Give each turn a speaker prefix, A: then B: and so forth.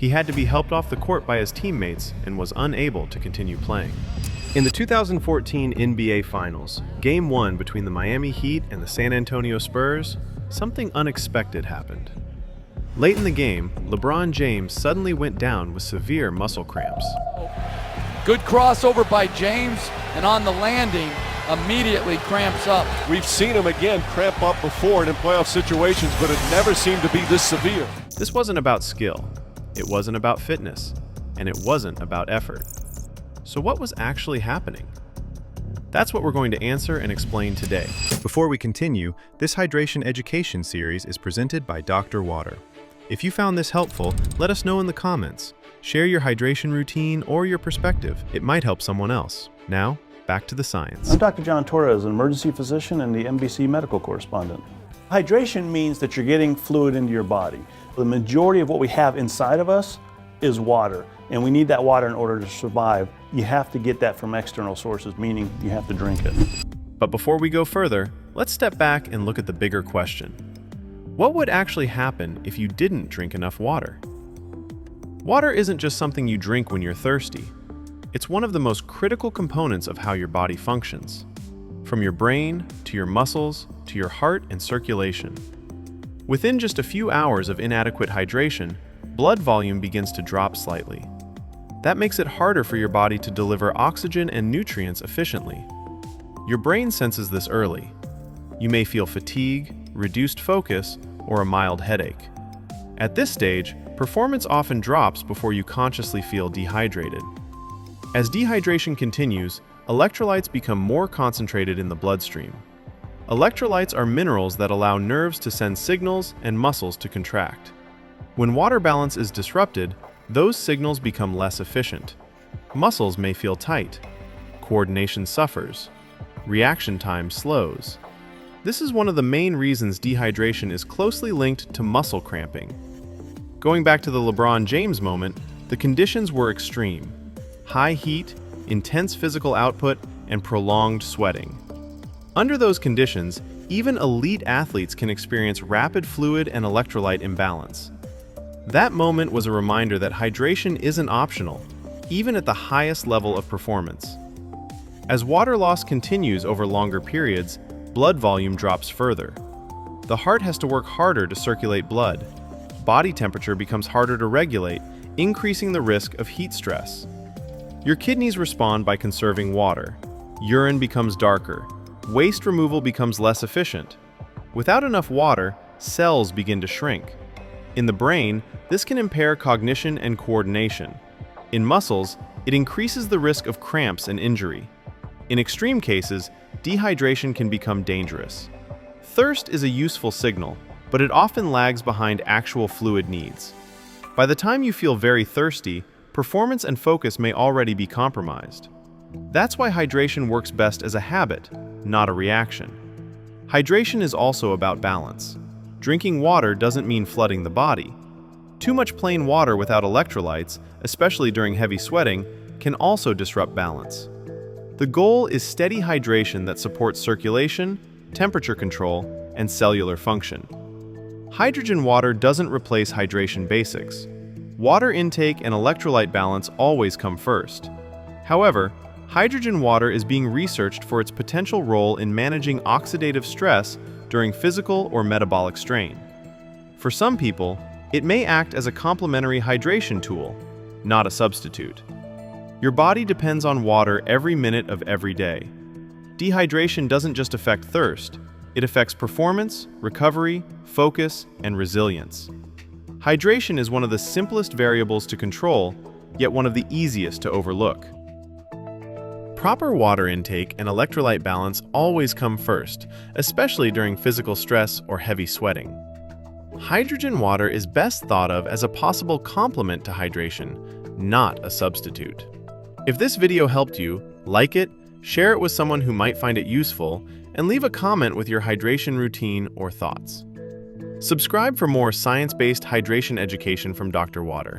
A: He had to be helped off the court by his teammates and was unable to continue playing. In the 2014 NBA Finals, Game 1 between the Miami Heat and the San Antonio Spurs, something unexpected happened. Late in the game, LeBron James suddenly went down with severe muscle cramps.
B: Good crossover by James, and on the landing, immediately cramps up.
C: We've seen him again cramp up before in playoff situations, but it never seemed to be this severe.
A: This wasn't about skill, it wasn't about fitness, and it wasn't about effort. So what was actually happening? That's what we're going to answer and explain today.
D: Before we continue, this hydration education series is presented by Dr. Water. If you found this helpful, let us know in the comments. Share your hydration routine or your perspective. It might help someone else. Now, back to the science.
E: I'm Dr. John Torres, an emergency physician and the NBC medical correspondent. Hydration means that you're getting fluid into your body. The majority of what we have inside of us is water, and we need that water in order to survive. You have to get that from external sources, meaning you have to drink it.
A: But before we go further, let's step back and look at the bigger question. What would actually happen if you didn't drink enough water? Water isn't just something you drink when you're thirsty. It's one of the most critical components of how your body functions, from your brain to your muscles to your heart and circulation. Within just a few hours of inadequate hydration, blood volume begins to drop slightly. That makes it harder for your body to deliver oxygen and nutrients efficiently. Your brain senses this early. You may feel fatigue, reduced focus, or a mild headache. At this stage, performance often drops before you consciously feel dehydrated. As dehydration continues, electrolytes become more concentrated in the bloodstream. Electrolytes are minerals that allow nerves to send signals and muscles to contract. When water balance is disrupted, those signals become less efficient. Muscles may feel tight. Coordination suffers. Reaction time slows. This is one of the main reasons dehydration is closely linked to muscle cramping. Going back to the LeBron James moment, the conditions were extreme. High heat, intense physical output, and prolonged sweating. Under those conditions, even elite athletes can experience rapid fluid and electrolyte imbalance. That moment was a reminder that hydration isn't optional, even at the highest level of performance. As water loss continues over longer periods, blood volume drops further. The heart has to work harder to circulate blood. Body temperature becomes harder to regulate, increasing the risk of heat stress. Your kidneys respond by conserving water. Urine becomes darker. Waste removal becomes less efficient. Without enough water, cells begin to shrink. In the brain, this can impair cognition and coordination. In muscles, it increases the risk of cramps and injury. In extreme cases, dehydration can become dangerous. Thirst is a useful signal, but it often lags behind actual fluid needs. By the time you feel very thirsty, performance and focus may already be compromised. That's why hydration works best as a habit, not a reaction. Hydration is also about balance. Drinking water doesn't mean flooding the body. Too much plain water without electrolytes, especially during heavy sweating, can also disrupt balance. The goal is steady hydration that supports circulation, temperature control, and cellular function. Hydrogen water doesn't replace hydration basics. Water intake and electrolyte balance always come first. However, hydrogen water is being researched for its potential role in managing oxidative stress during physical or metabolic strain. For some people, it may act as a complementary hydration tool, not a substitute. Your body depends on water every minute of every day. Dehydration doesn't just affect thirst, it affects performance, recovery, focus, and resilience. Hydration is one of the simplest variables to control, yet one of the easiest to overlook. Proper water intake and electrolyte balance always come first, especially during physical stress or heavy sweating. Hydrogen water is best thought of as a possible complement to hydration, not a substitute. If this video helped you, like it, share it with someone who might find it useful, and leave a comment with your hydration routine or thoughts. Subscribe for more science-based hydration education from Dr. Water.